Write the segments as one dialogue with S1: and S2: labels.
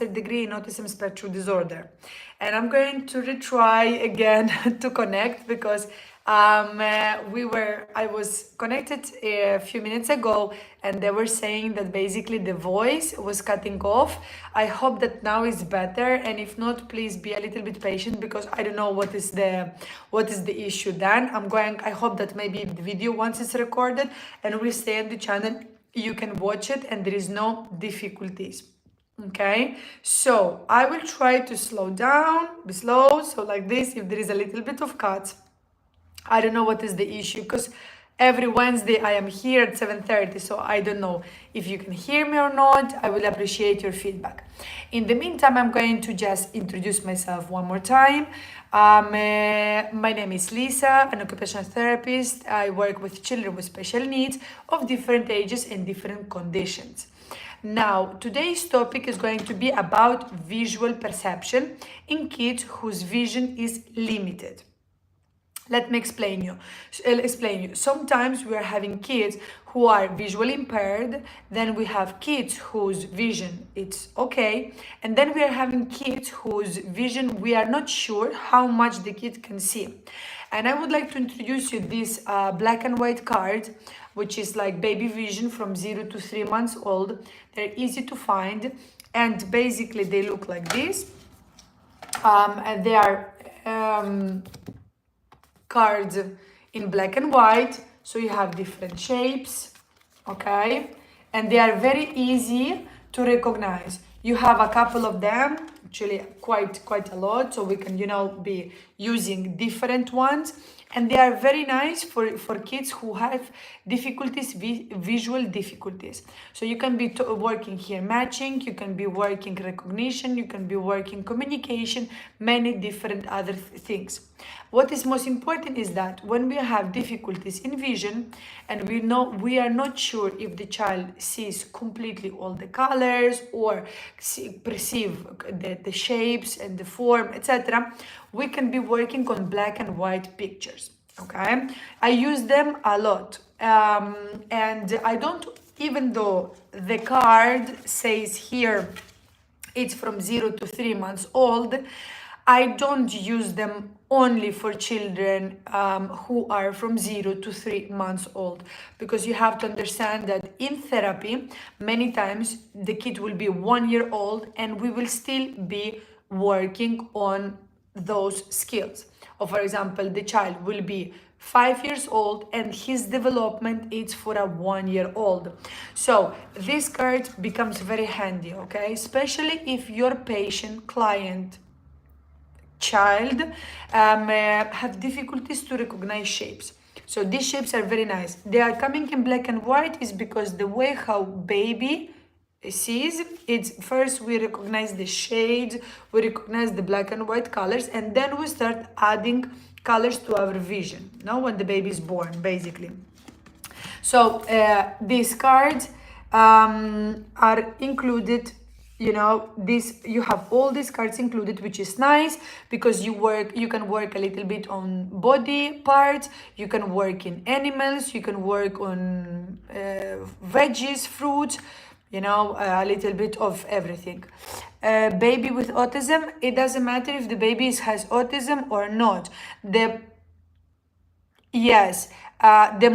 S1: degree in autism spectrum disorder, and I'm going to retry again to connect because I was connected a few minutes ago, and they were saying that basically the voice was cutting off. I hope that now is better, and if not, please be a little bit patient because I don't know what is the issue. Then I hope that maybe the video, once it's recorded and will stay on the channel, you can watch it and there is no difficulties. Okay, so I will try to slow down, be slow, so like this. If there is a little bit of cuts, I don't know what is the issue because every Wednesday I am here at 7:30, so I don't know if you can hear me or not. I will appreciate your feedback. In the meantime, I'm going to just introduce myself one more time. My name is Lisa, an occupational therapist. I work with children with special needs of different ages and different conditions. Now, today's topic is going to be about visual perception in kids whose vision is limited. Let me explain you. Sometimes we are having kids who are visually impaired, then we have kids whose vision it's okay, and then we are having kids whose vision we are not sure how much the kid can see. And I would like to introduce you this black and white card, which is like baby vision from 0 to 3 months old. They're easy to find, and basically they look like this. And they are cards in black and white, so you have different shapes, okay, and they are very easy to recognize. You have a couple of them, actually quite a lot, so we can be using different ones, and they are very nice for kids who have difficulties, visual difficulties. So you can be working here matching, you can be working recognition, you can be working communication, many different other things. What is most important is that when we have difficulties in vision and we are not sure if the child sees completely all the colors or perceive the shapes and the form, etc., we can be working on black and white pictures. Okay, I use them a lot, and I don't, even though the card says here it's from 0 to 3 months old, I don't use them only for children who are from 0 to 3 months old, because you have to understand that in therapy, many times the kid will be 1 year old and we will still be working on those skills. Or for example, the child will be 5 years old and his development is for a 1 year old. So this card becomes very handy, okay? Especially if your patient, client, child have difficulties to recognize shapes. So these shapes are very nice. They are coming in black and white is because the way how baby sees, it's first we recognize the shades, we recognize the black and white colors, and then we start adding colors to our vision, when the baby is born, basically. So these cards are included. You have all these cards included, which is nice because you can work a little bit on body parts, you can work in animals, you can work on veggies, fruits, a little bit of everything. Baby with autism, it doesn't matter if the baby has autism or not. The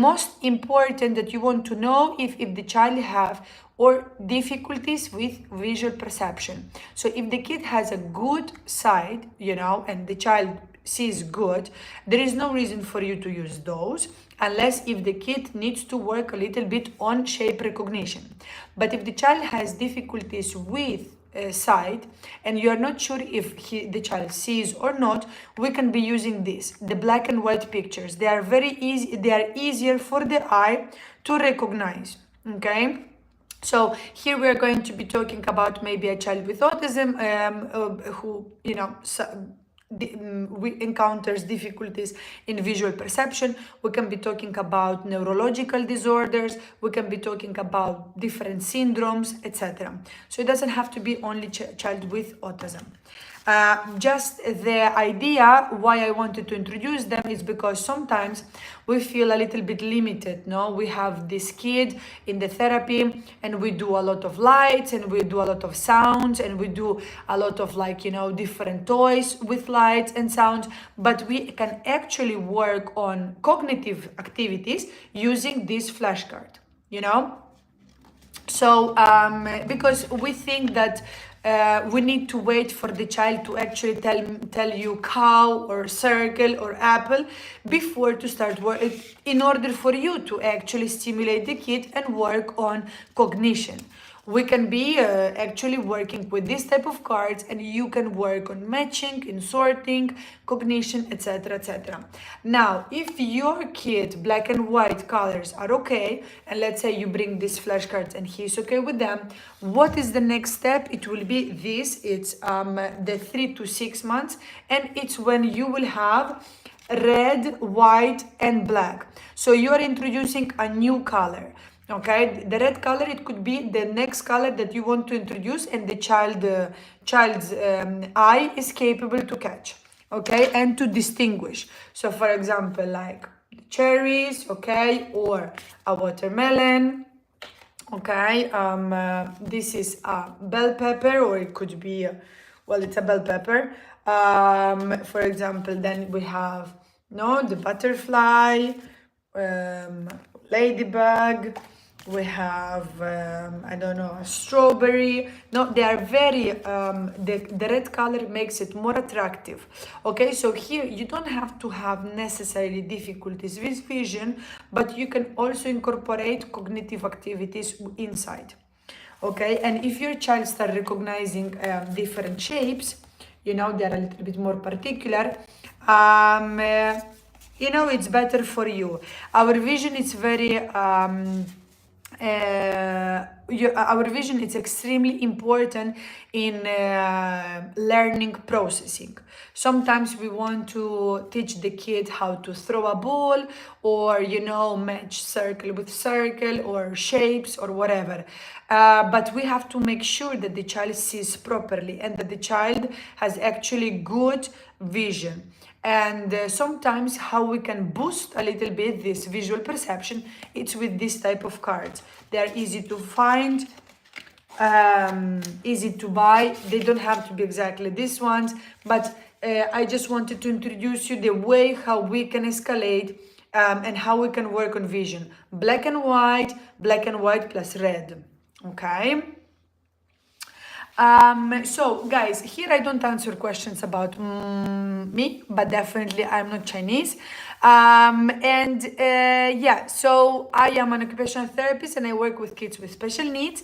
S1: most important that you want to know if the child have or difficulties with visual perception. So if the kid has a good sight, and the child sees good, there is no reason for you to use those, unless if the kid needs to work a little bit on shape recognition. But if the child has difficulties with sight and you are not sure if the child sees or not, we can be using the black and white pictures. They are very easy, they are easier for the eye to recognize. Okay, so here we are going to be talking about maybe a child with autism who we encounters difficulties in visual perception. We can be talking about neurological disorders, we can be talking about different syndromes, etc. So it doesn't have to be only child with autism. Just the idea why I wanted to introduce them is because sometimes we feel a little bit limited. No, we have this kid in the therapy and we do a lot of lights and we do a lot of sounds and we do a lot of, like, different toys with lights and sounds, but we can actually work on cognitive activities using this flashcard. So, because we think that we need to wait for the child to actually tell you cow or circle or apple before to start work, in order for you to actually stimulate the kid and work on cognition. We can be actually working with this type of cards, and you can work on matching, in sorting, cognition, etc., etc. Now, if your kid black and white colors are okay, and let's say you bring these flashcards and he's okay with them, what is the next step? It will be this. It's the 3 to 6 months, and it's when you will have red, white, and black. So you are introducing a new color. Okay, the red color, it could be the next color that you want to introduce, and the child's eye is capable to catch, okay, and to distinguish. So for example, like cherries, okay, or a watermelon, okay. This is a bell pepper, or it could be well, it's a bell pepper. For example, then we have the butterfly, ladybug. We have I don't know, a strawberry. No, they are very the red color makes it more attractive. Okay, so here you don't have to have necessarily difficulties with vision, but you can also incorporate cognitive activities inside. Okay, and if your child start recognizing different shapes, they are a little bit more particular, it's better for you. Our vision is very our vision is extremely important in learning processing. Sometimes we want to teach the kid how to throw a ball, or match circle with circle, or shapes, or whatever, but we have to make sure that the child sees properly and that the child has actually good vision. And sometimes how we can boost a little bit this visual perception, it's with this type of cards. They are easy to find, easy to buy. They don't have to be exactly these ones, but I just wanted to introduce you the way how we can escalate and how we can work on vision. Black and white plus red, okay? So guys, here I don't answer questions about me, but definitely I'm not Chinese. Yeah, so I am an occupational therapist and I work with kids with special needs.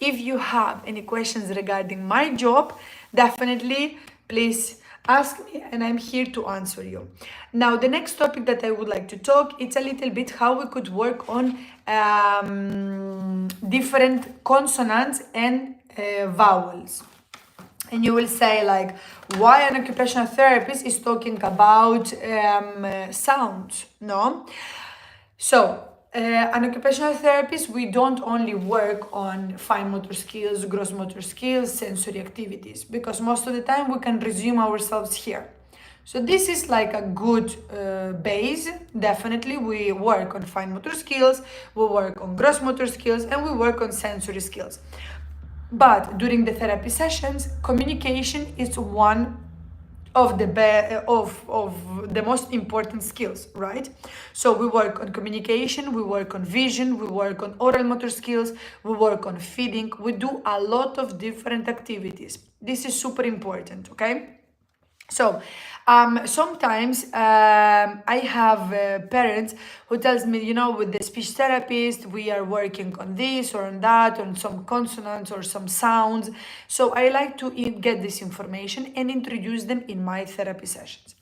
S1: If you have any questions regarding my job, definitely please ask me and I'm here to answer you. Now, the next topic that I would like to talk, it's a little bit how we could work on different consonants and vowels. And you will say, like, why an occupational therapist is talking about sounds, no? So an occupational therapist, we don't only work on fine motor skills, gross motor skills, sensory activities, because most of the time we can resume ourselves here. So this is like a good base. Definitely we work on fine motor skills, we work on gross motor skills, and we work on sensory skills. But during the therapy sessions, communication is one of the most important skills, right? So we work on communication, we work on vision, we work on oral motor skills, we work on feeding. We do a lot of different activities. This is super important, okay? So sometimes I have parents who tells me, with the speech therapist, we are working on this or on that, on some consonants or some sounds. So I like to get this information and introduce them in my therapy sessions.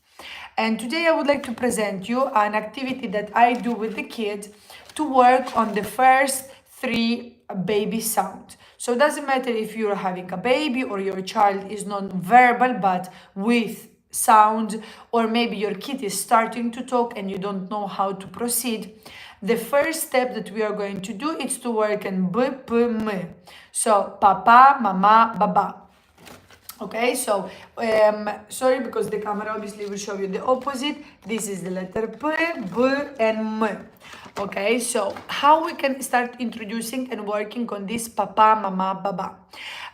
S1: And today I would like to present you an activity that I do with the kids to work on the first 3 baby sounds. So it doesn't matter if you're having a baby or your child is non-verbal but with sound, or maybe your kid is starting to talk and you don't know how to proceed. The first step that we are going to do is to work in b, p, m. So papa, mama, baba. Okay, so sorry, because the camera obviously will show you the opposite. This is the letter P, B, and M. Okay, so how we can start introducing and working on this papa, mama, baba.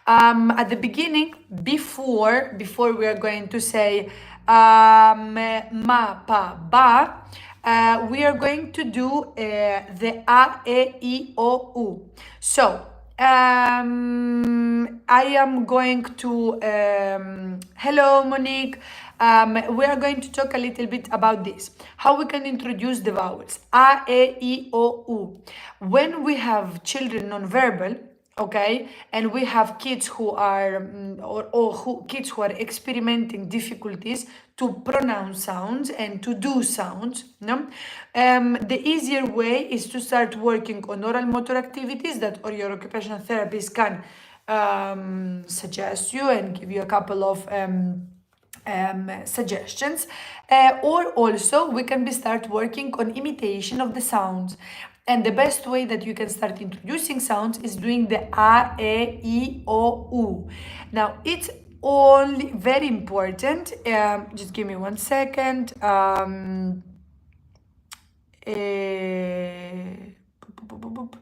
S1: At the beginning, before we are going to say ma, pa, ba, we are going to do the a, e, I, o, u. So I am going to, hello Monique. We are going to talk a little bit about this. How we can introduce the vowels. A, E, I, O, U. When we have children non-verbal, okay, and we have kids who are kids who are experimenting difficulties to pronounce sounds and to do sounds, no? The easier way is to start working on oral motor activities that or your occupational therapist can suggest you and give you a couple of suggestions, or also we can start working on imitation of the sounds. And the best way that you can start introducing sounds is doing the a, e, I, o, u. Now it's only very important. Just give me 1 second. Boop, boop, boop, boop.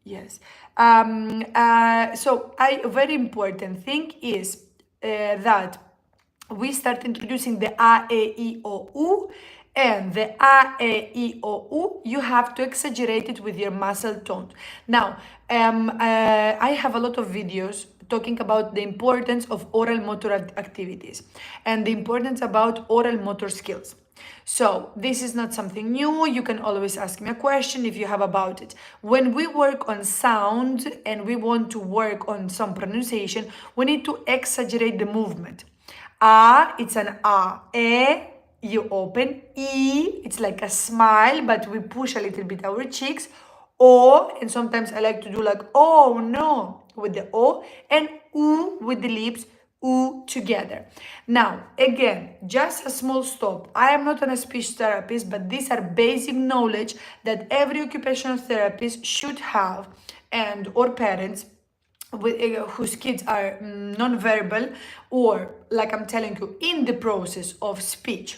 S1: Yes. So very important thing is that we start introducing the a, e, I, o, u, and the a, e, I, o, u, you have to exaggerate it with your muscle tone. Now, I have a lot of videos talking about the importance of oral motor activities and the importance about oral motor skills. So this is not something new. You can always ask me a question if you have about it. When we work on sound and we want to work on some pronunciation, we need to exaggerate the movement. A, it's an A. E, you open. I, it's like a smile, but we push a little bit our cheeks. O, and sometimes I like to do like, oh no, with the O, and U with the lips, U together. Now, again, just a small stop. I am not a speech therapist, but these are basic knowledge that every occupational therapist should have, and or parents whose kids are non-verbal or, like I'm telling you, in the process of speech.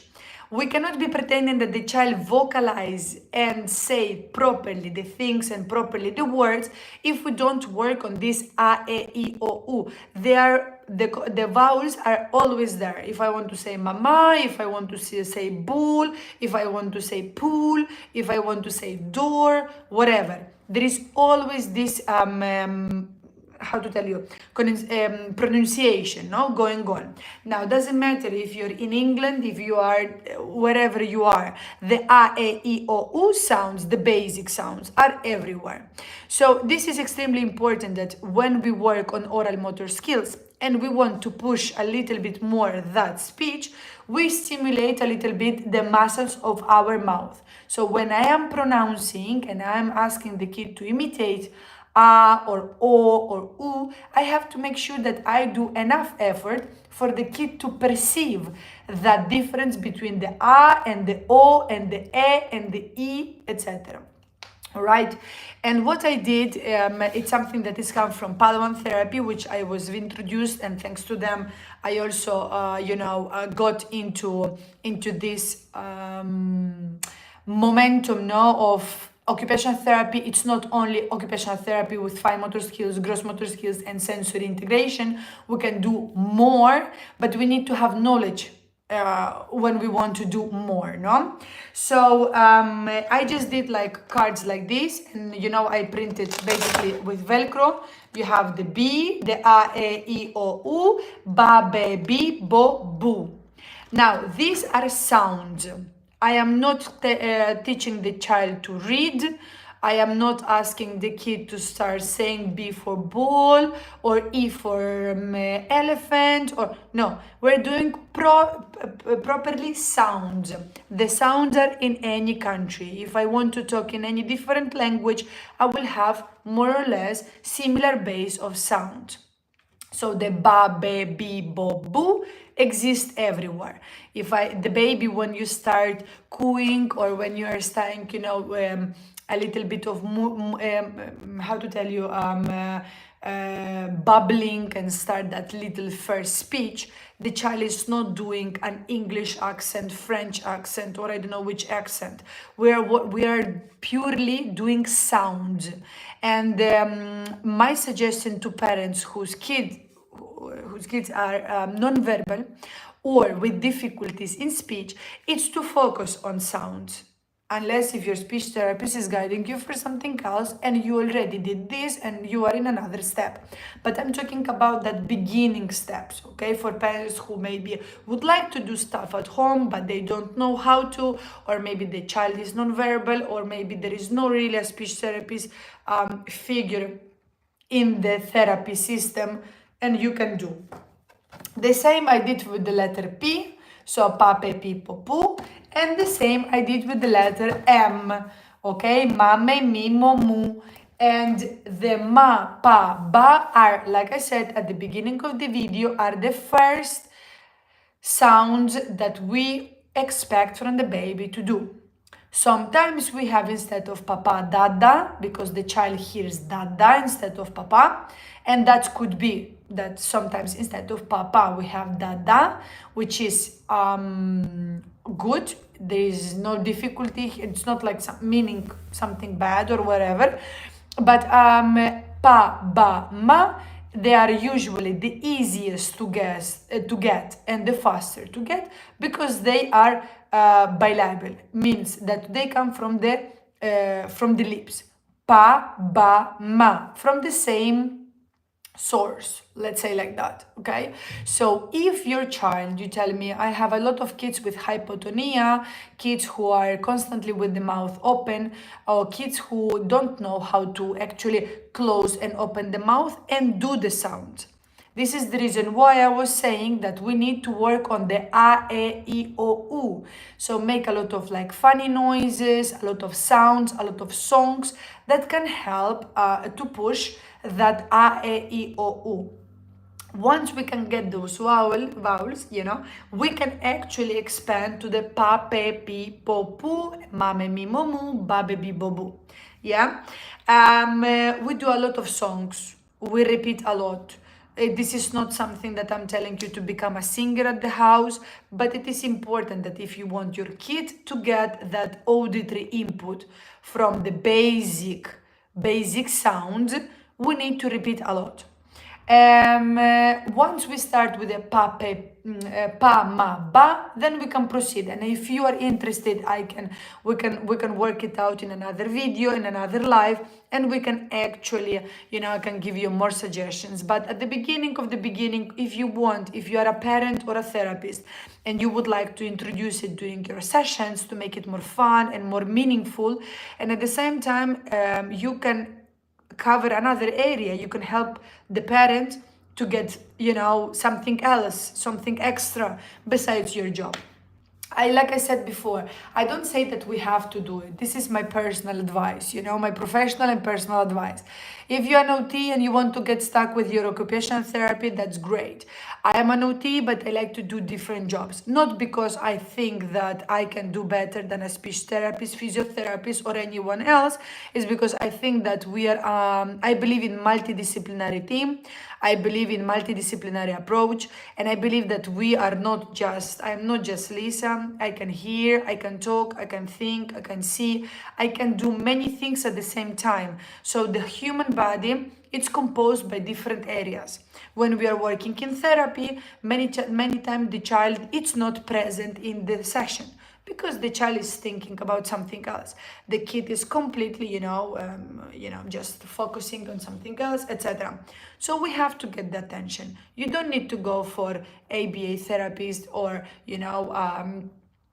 S1: We cannot be pretending that the child vocalize and say properly the things and properly the words if we don't work on this a, e, I, o, u. They are the vowels are always there. If I want to say mama, if I want to say bull, if I want to say pool, if I want to say door, whatever. There is always this how to tell you, pronunciation, no, going on. Now, doesn't matter if you're in England, if you are wherever you are, the a, e, I, o, u sounds, the basic sounds, are everywhere. So this is extremely important that when we work on oral motor skills and we want to push a little bit more that speech, we stimulate a little bit the muscles of our mouth. So when I am pronouncing and I am asking the kid to imitate a or o or u, I have to make sure that I do enough effort for the kid to perceive that difference between the a and the o and the e and the I, etc. All right. And what I did, it's something that is come from Padawan therapy, which I was introduced, and thanks to them, I also, got into this momentum, no, of occupational therapy. It's not only occupational therapy with fine motor skills, gross motor skills, and sensory integration. We can do more, but we need to have knowledge when we want to do more, no? So I just did like cards like this, and I printed basically with Velcro. You have the B, the A, E, I, O, U, ba, be, bi, bo, bu. Now, these are sounds. I am not teaching the child to read. I am not asking the kid to start saying B for bull or E for elephant, or no. We're doing properly sounds. The sounds are in any country. If I want to talk in any different language, I will have more or less similar base of sound. So the ba, be, bi, bo, bu exists everywhere. If the baby, when you start cooing or when you are starting, a little bit of how to tell you, bubbling and start that little first speech, the child is not doing an English accent, French accent, or I don't know which accent. We are purely doing sound. And my suggestion to parents whose kids are non-verbal or with difficulties in speech, it's to focus on sounds. Unless if your speech therapist is guiding you for something else and you already did this and you are in another step. But I'm talking about that beginning steps, okay? For parents who maybe would like to do stuff at home, but they don't know how to, or maybe the child is non-verbal, or maybe there is no really a speech therapist figure in the therapy system, and you can do. The same I did with the letter P, so pa, pe, pi, po, pu, and the same I did with the letter M, okay? Ma, me, mi, mo, mu. And the ma, pa, ba are, like I said at the beginning of the video, are the first sounds that we expect from the baby to do. Sometimes we have instead of papa, dada, because the child hears dada instead of papa. And that could be that sometimes instead of papa, we have dada, which is good. There is no difficulty. It's not like meaning something bad or whatever. But pa, ba, ma, they are usually the easiest to get and the faster to get, because they are bilabial, means that they come from the lips. Pa, ba, ma, from the same source, let's say like that, okay? So if your child, you tell me, I have a lot of kids with hypotonia, kids who are constantly with the mouth open, or kids who don't know how to actually close and open the mouth and do the sound. This is the reason why I was saying that we need to work on the a, e, I, o, u. So make a lot of like funny noises, a lot of sounds, a lot of songs that can help to push that a, e, I, o, u. Once we can get those vowels, you know, we can actually expand to the pa, pe, pi, po, pu, ma, me, mi, mo, mu, ba, be, bi, bo, bu. Yeah? We do a lot of songs. We repeat a lot. This is not something that I'm telling you to become a singer at the house, but it is important that if you want your kid to get that auditory input from the basic sounds, we need to repeat a lot. Once we start with a pa, pe, pa, ma, ba, then we can proceed. And if you are interested, we can work it out in another video, in another live, and we can actually, you know, I can give you more suggestions. But at the beginning, if you are a parent or a therapist, and you would like to introduce it during your sessions to make it more fun and more meaningful, and at the same time, you can cover another area. You can help the parent to get, you know, something else, something extra besides your job. Like I said before, I don't say that we have to do it. This is my personal advice, you know, my professional and personal advice. If you're an OT and you want to get stuck with your occupational therapy, that's great. I am an OT, but I like to do different jobs. Not because I think that I can do better than a speech therapist, physiotherapist, or anyone else. It's because I think that we are, I believe in multidisciplinary team. I believe in multidisciplinary approach, and I believe that we are not just, I'm not just Lisa. I can hear, I can talk, I can think, I can see, I can do many things at the same time. So the human body, it's composed by different areas. When we are working in therapy, many times the child, it's not present in the session, because the child is thinking about something else. The kid is completely, just focusing on something else, etc. So we have to get the attention. You don't need to go for ABA therapist or,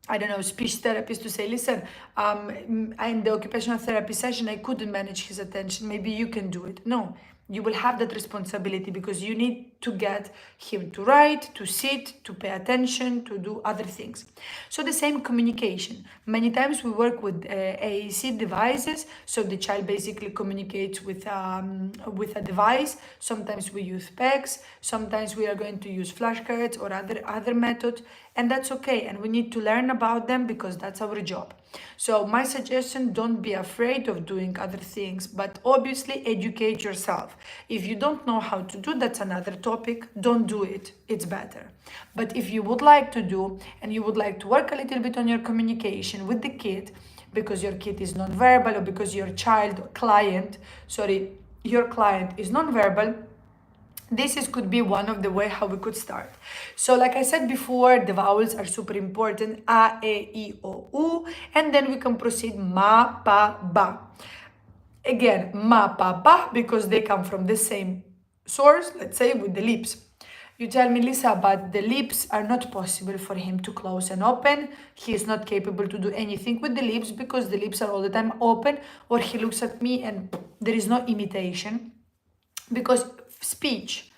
S1: I don't know, speech therapist to say, listen, in the occupational therapy session, I couldn't manage his attention. Maybe you can do it. No. You will have that responsibility, because you need to get him to write, to sit, to pay attention, to do other things. So the same communication. Many times we work with AAC devices, so the child basically communicates with a device. Sometimes we use PEGs, sometimes we are going to use flashcards or other methods, and that's okay. And we need to learn about them, because that's our job. So my suggestion, don't be afraid of doing other things, but obviously educate yourself. If you don't know how to do, that's another topic. Don't do it. It's better. But if you would like to do, and you would like to work a little bit on your communication with the kid, because your kid is non-verbal, or because your your client is non-verbal, could be one of the way how we could start. So like I said before, the vowels are super important: a, e, I, o, u, and then we can proceed ma, pa, ba. Again, ma, pa, ba, because they come from the same source, let's say with the lips. You tell me, Lisa, but the lips are not possible for him to close and open. He is not capable to do anything with the lips because the lips are all the time open, or he looks at me and there is no imitation. Because speech,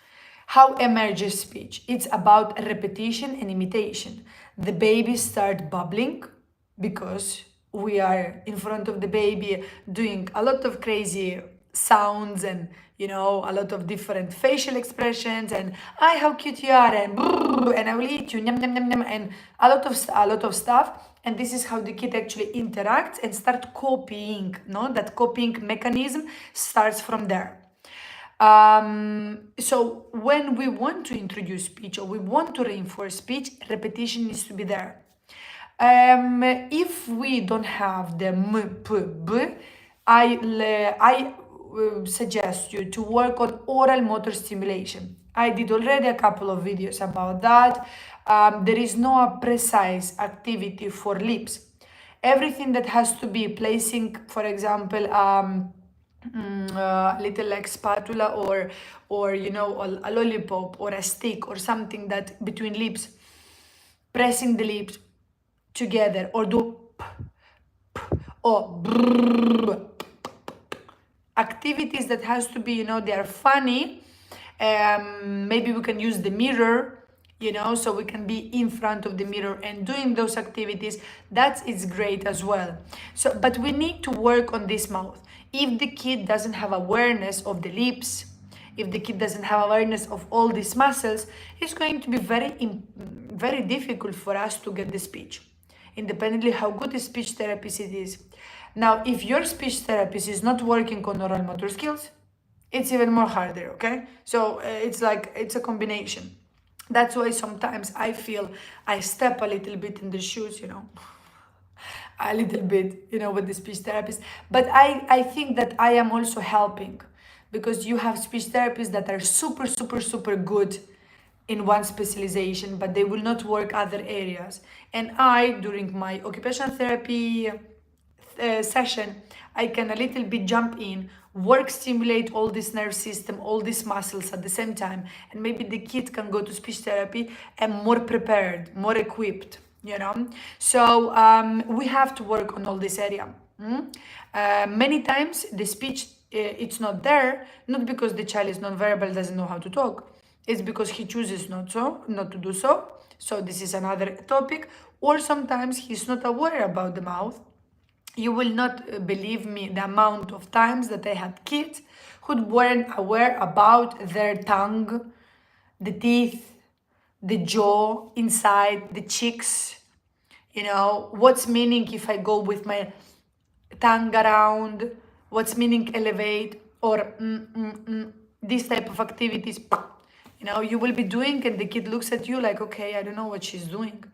S1: how emerges speech? It's about repetition and imitation. The baby start bubbling because we are in front of the baby doing a lot of crazy sounds and a lot of different facial expressions and how cute you are and and I will eat you and a lot of stuff. And this is how the kid actually interacts and start copying. That copying mechanism starts from there. So when we want to introduce speech or we want to reinforce speech, repetition needs to be there. If we don't have the m, p, b, I suggest you to work on oral motor stimulation. I did already a couple of videos about that. There is no precise activity for lips. Everything that has to be placing, for example, little like spatula or a lollipop or a stick or something that between lips, pressing the lips together, or do p, p, or brrr, activities that has to be they are funny. Maybe we can use the mirror, so we can be in front of the mirror and doing those activities. That is great as well. So but we need to work on this mouth. If the kid doesn't have awareness of the lips, if the kid doesn't have awareness of all these muscles, it's going to be very difficult for us to get the speech, independently how good the speech therapist it is. Now, if your speech therapist is not working on oral motor skills, it's even more harder, okay? So it's a combination. That's why sometimes I feel I step a little bit in the shoes, a little bit, with the speech therapist. But I think that I am also helping, because you have speech therapists that are super, super, super good in one specialization, but they will not work other areas. And during my occupational therapy session, I can a little bit jump in, stimulate all this nerve system, all these muscles at the same time, and maybe the kid can go to speech therapy and more prepared, more equipped, So we have to work on all this area. Many times the speech, it's not there, not because the child is non-verbal, doesn't know how to talk. It's because he chooses not to do so. So this is another topic. Or sometimes he's not aware about the mouth. You will not believe me the amount of times that I had kids who weren't aware about their tongue, the teeth, the jaw inside, the cheeks. What's meaning if I go with my tongue around, what's meaning elevate, or this type of activities. You will be doing and the kid looks at you like, okay, I don't know what she's doing.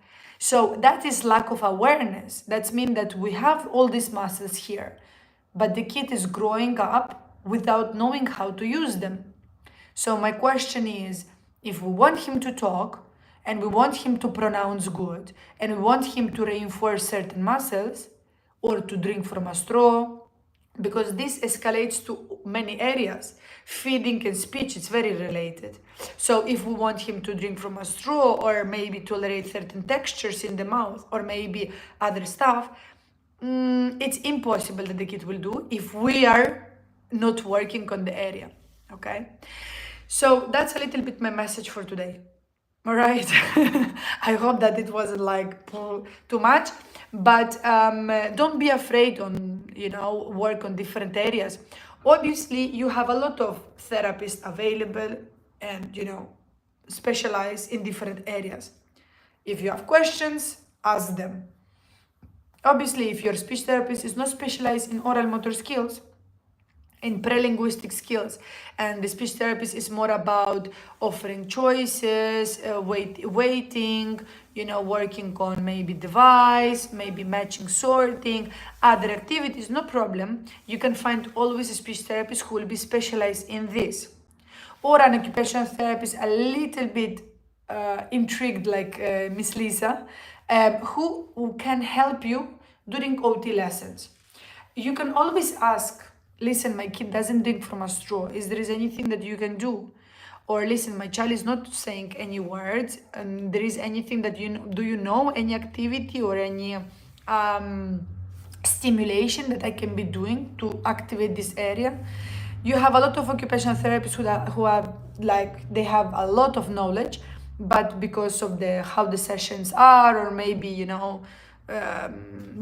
S1: So that is lack of awareness. That means that we have all these muscles here, but the kid is growing up without knowing how to use them. So my question is, if we want him to talk and we want him to pronounce good and we want him to reinforce certain muscles or to drink from a straw, because this escalates to many areas. Feeding and speech is very related. So if we want him to drink from a straw or maybe tolerate certain textures in the mouth or maybe other stuff, it's impossible that the kid will do if we are not working on the area, okay? So that's a little bit my message for today. All right. I hope that it wasn't like too much, but don't be afraid on, work on different areas. Obviously, you have a lot of therapists available and, specialize in different areas. If you have questions, ask them. Obviously, if your speech therapist is not specialized in oral motor skills, in pre-linguistic skills, and the speech therapist is more about offering choices, waiting, working on maybe device, maybe matching, sorting, other activities, no problem. You can find always a speech therapist who will be specialized in this, or an occupational therapist a little bit intrigued like Miss Lisa, who can help you during OT lessons. You can always ask, listen, my kid doesn't drink from a straw. Is there is anything that you can do? Or listen, my child is not saying any words, and there is anything that do you know any activity or any stimulation that I can be doing to activate this area? You have a lot of occupational therapists who have like they have a lot of knowledge, but because of the how the sessions are, or maybe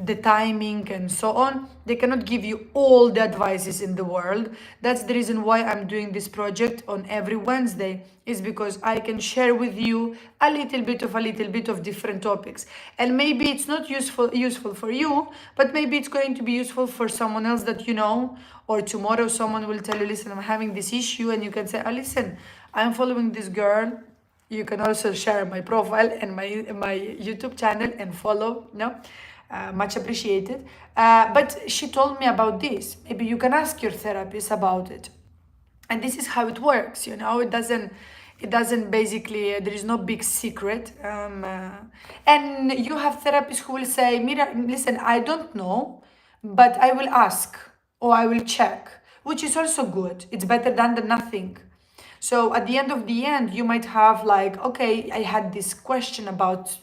S1: the timing and so on, they cannot give you all the advices in the world. That's the reason why I'm doing this project on every Wednesday, is because I can share with you a little bit of different topics. And maybe it's not useful for you, but maybe it's going to be useful for someone else that you know. Or tomorrow someone will tell you, listen, I'm having this issue, and you can say, oh, listen, I'm following this girl. You can also share my profile and my YouTube channel and follow, much appreciated. But she told me about this. Maybe you can ask your therapist about it. And this is how it works, it doesn't basically, there is no big secret. And you have therapists who will say, Mira, listen, I don't know, but I will ask or I will check, which is also good. It's better than the nothing. So at the end, you might have like, okay, I had this question about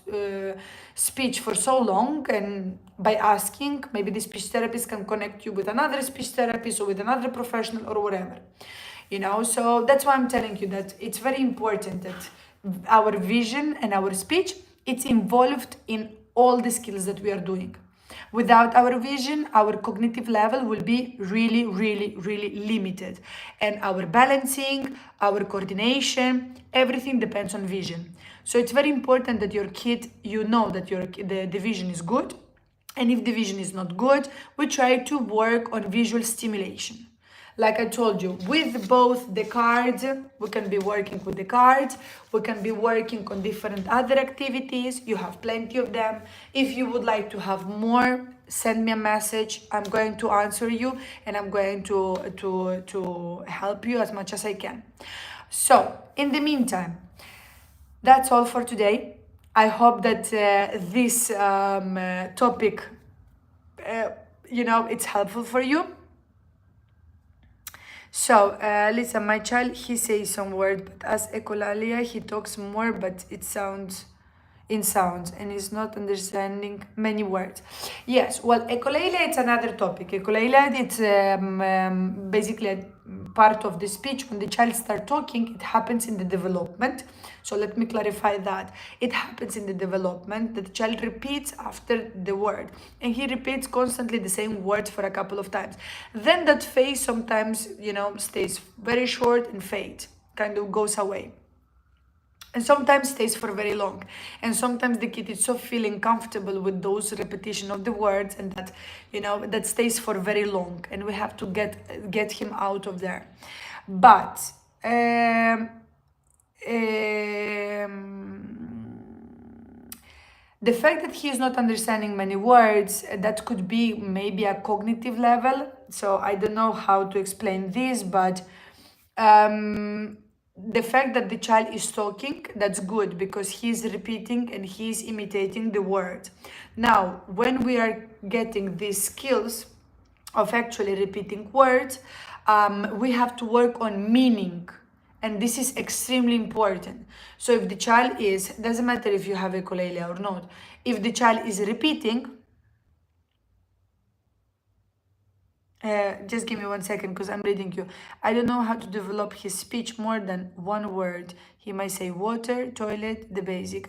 S1: speech for so long, and by asking, maybe the speech therapist can connect you with another speech therapist or with another professional or whatever. So that's why I'm telling you that it's very important that our vision and our speech, it's involved in all the skills that we are doing. Without our vision, our cognitive level will be really, really, really limited. And our balancing, our coordination, everything depends on vision. So it's very important that your kid, that the vision is good. And if the vision is not good, we try to work on visual stimulation. Like I told you, with both the cards, we can be working with the cards, we can be working on different other activities. You have plenty of them. If you would like to have more, send me a message. I'm going to answer you, and I'm going to help you as much as I can. So, in the meantime, that's all for today. I hope that this topic, it's helpful for you. So, listen, my child, he says some word, but as echolalia, he talks more, but it sounds in sounds, and is not understanding many words. Yes, well, echolalia, it's another topic. Echolalia, it's basically a part of the speech. When the child starts talking, it happens in the development. So let me clarify that. It happens in the development that the child repeats after the word, and he repeats constantly the same words for a couple of times. Then that phase sometimes, stays very short and fades, kind of goes away. And sometimes stays for very long. And sometimes the kid is so feeling comfortable with those repetition of the words, and that, that stays for very long. And we have to get him out of there. But the fact that he is not understanding many words, that could be maybe a cognitive level. So I don't know how to explain this, but the fact that the child is talking, that's good, because he's repeating and he's imitating the word. Now, when we are getting these skills of actually repeating words, we have to work on meaning. And this is extremely important. So if the child doesn't matter if you have echolalia or not, if the child is repeating, just give me 1 second, because I'm reading you. I don't know how to develop his speech more than one word. He might say water, toilet, the basic,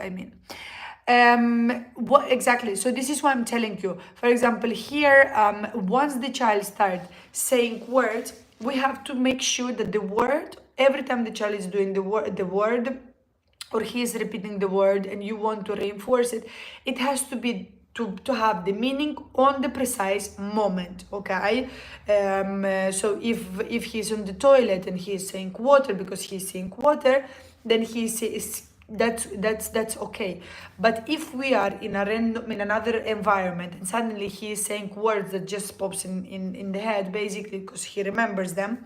S1: what exactly? So this is what I'm telling you. For example, here, once the child starts saying words, we have to make sure that the word, every time the child is doing the word, or he is repeating the word, and you want to reinforce it, it has to be to have the meaning on the precise moment, okay? So if he's on the toilet and he's saying water because he's saying water, then he says that's okay. But if we are in a random in another environment and suddenly he is saying words that just pops in the head, basically because he remembers them,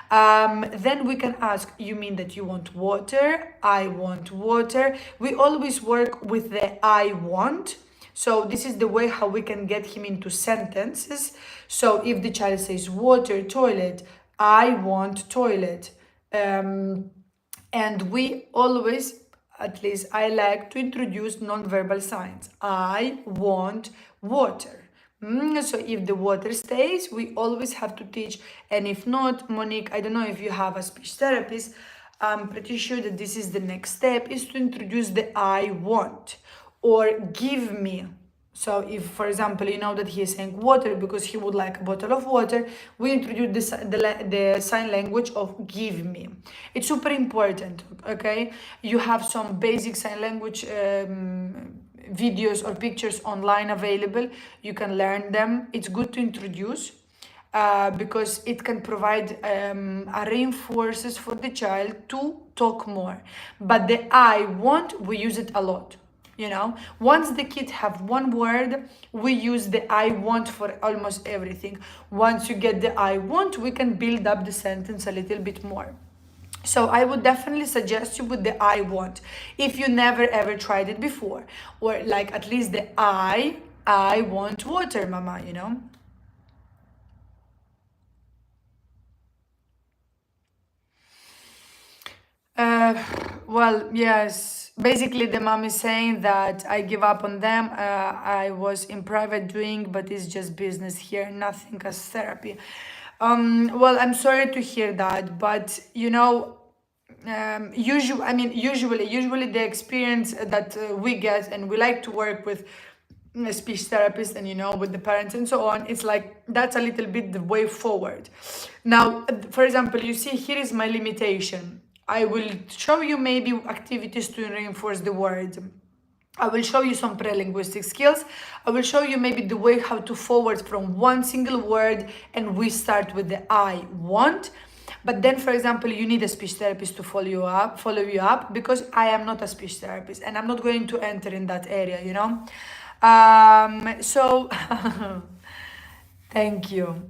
S1: then we can ask, you mean that you want water? I want water. We always work with the I want. So this is the way how we can get him into sentences. So if the child says water, toilet, I want toilet. And we always, at least I like to introduce non-verbal signs. I want water. So if the water stays, we always have to teach. And if not, Monique, I don't know if you have a speech therapist, I'm pretty sure that this is the next step, is to introduce the I want or give me. So if, for example, you know that he is saying water because he would like a bottle of water, we introduce the sign language of give me. It's super important, okay? You have some basic sign language videos or pictures online available. You can learn them. It's good to introduce because it can provide a reinforces for the child to talk more. But the I want, we use it a lot. You know, once the kids have one word, we use the I want for almost everything. Once you get the I want, we can build up the sentence a little bit more. So I would definitely suggest you with the I want. If you never ever tried it before, or like at least the I want water, mama, you know. Well, yes. Basically, the mom is saying that I give up on them. I was in private doing, but it's just business here, nothing as therapy. Well, I'm sorry to hear that, but you know, usually the experience that we get, and we like to work with a speech therapist and you know with the parents and so on, it's like that's a little bit the way forward. Now, for example, you see here is my limitation. I will show you maybe activities to reinforce the word. I will show you some pre-linguistic skills. I will show you maybe the way how to forward from one single word, and we start with the I want. But then, for example, you need a speech therapist to follow you up because I am not a speech therapist and I'm not going to enter in that area, you know. So thank you.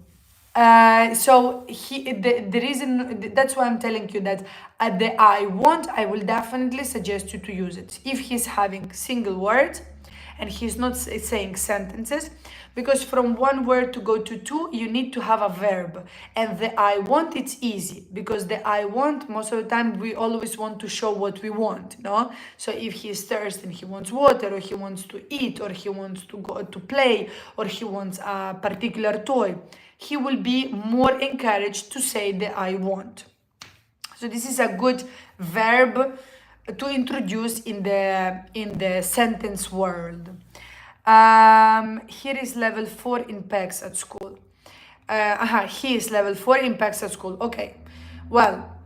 S1: So the reason, that's why I'm telling you that at the I want, I will definitely suggest you to use it if he's having single words and he's not saying sentences, because from one word to go to two, you need to have a verb. And the I want, it's easy because the I want, most of the time, we always want to show what we want, no? So if he's thirsty and he wants water, or he wants to eat, or he wants to go to play, or he wants a particular toy, he will be more encouraged to say the I want. So this is a good verb to introduce in the sentence world. Here is level 4 in PECs at school. He is level 4 in PECs at school. Okay, well,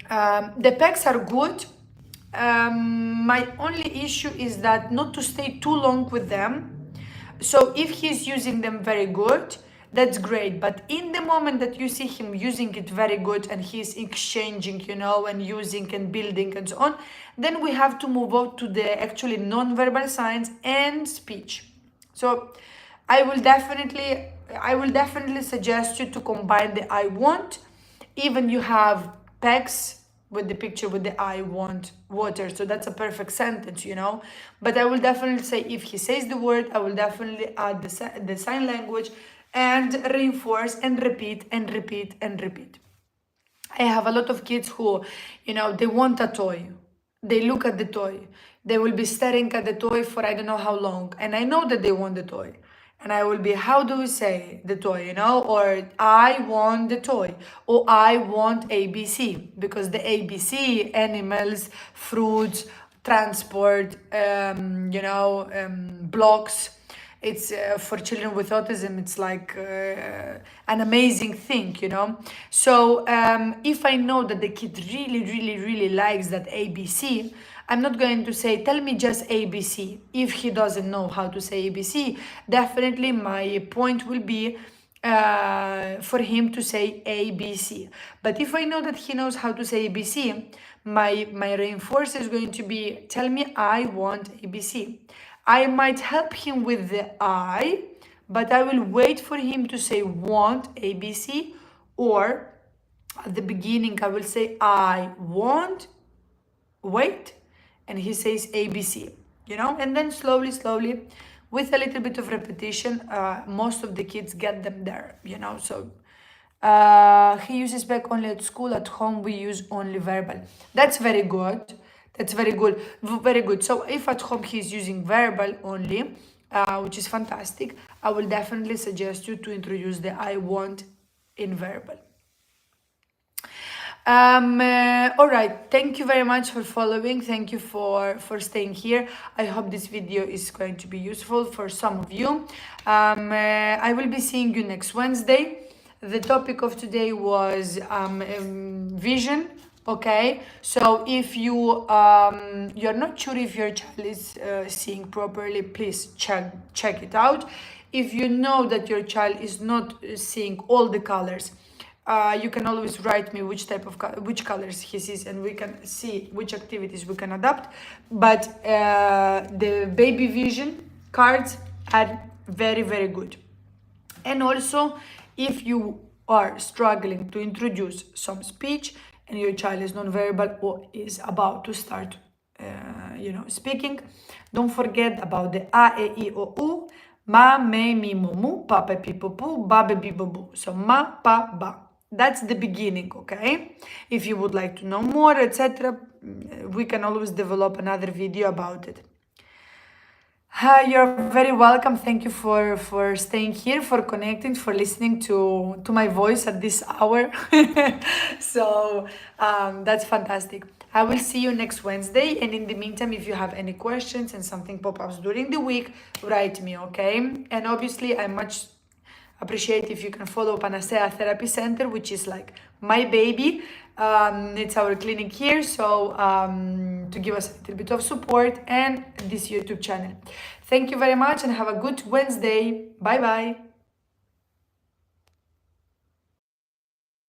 S1: the PECs are good. My only issue is that not to stay too long with them. So if he's using them very good, that's great. But in the moment that you see him using it very good and he's exchanging, you know, and using and building and so on, then we have to move on to the actually non-verbal signs and speech. So I will definitely suggest you to combine the I want. Even you have PECs with the picture with the I want water, so that's a perfect sentence, you know. But I will definitely say, if he says the word, I will definitely add the sign language and reinforce and repeat and repeat and repeat. I have a lot of kids who, you know, they want a toy. They look at the toy. They will be staring at the toy for I don't know how long, and I know that they want the toy. And I will be, how do we say the toy, you know? Or I want the toy. Or I want ABC. Because the ABC, animals, fruits, transport, blocks. It's for children with autism, it's like an amazing thing, you know? So if I know that the kid really, really, really likes that ABC, I'm not going to say, tell me just ABC. If he doesn't know how to say ABC, definitely my point will be for him to say ABC. But if I know that he knows how to say ABC, my reinforcer is going to be, tell me I want ABC. I might help him with the I, but I will wait for him to say want ABC, or at the beginning I will say I want, wait, and he says ABC, and then slowly, with a little bit of repetition, most of the kids get them there, so he uses back only at school. At home we use only verbal. That's very good. That's very good. Very good. So if at home he's using verbal only, which is fantastic, I will definitely suggest you to introduce the I want in verbal. All right, thank you very much for following. Thank you for staying here. I hope this video is going to be useful for some of you. I will be seeing you next Wednesday. The topic of today was vision. Okay, so if you're not sure if your child is seeing properly, please check it out. If you know that your child is not seeing all the colors, you can always write me which colors he sees, and we can see which activities we can adapt. But the baby vision cards are very, very good. And also, if you are struggling to introduce some speech and your child is non-verbal or is about to start speaking, don't forget about the A, E, I, O, U, ma, me, mi, mo, mu, pa, pe, pi, po, pu, ba, be, bi, bo, bu. So ma, pa, ba. That's the beginning, okay? If you would like to know more, etc., we can always develop another video about it. You're very welcome. Thank you for staying here, for connecting, for listening to my voice at this hour. So that's fantastic. I will see you next Wednesday. And in the meantime, if you have any questions and something pop-ups during the week, write me, okay? And obviously, I much appreciate if you can follow Panacea Therapy Center, which is like my baby. It's our clinic here, so to give us a little bit of support, and this YouTube channel. Thank you very much and have a good Wednesday. Bye bye.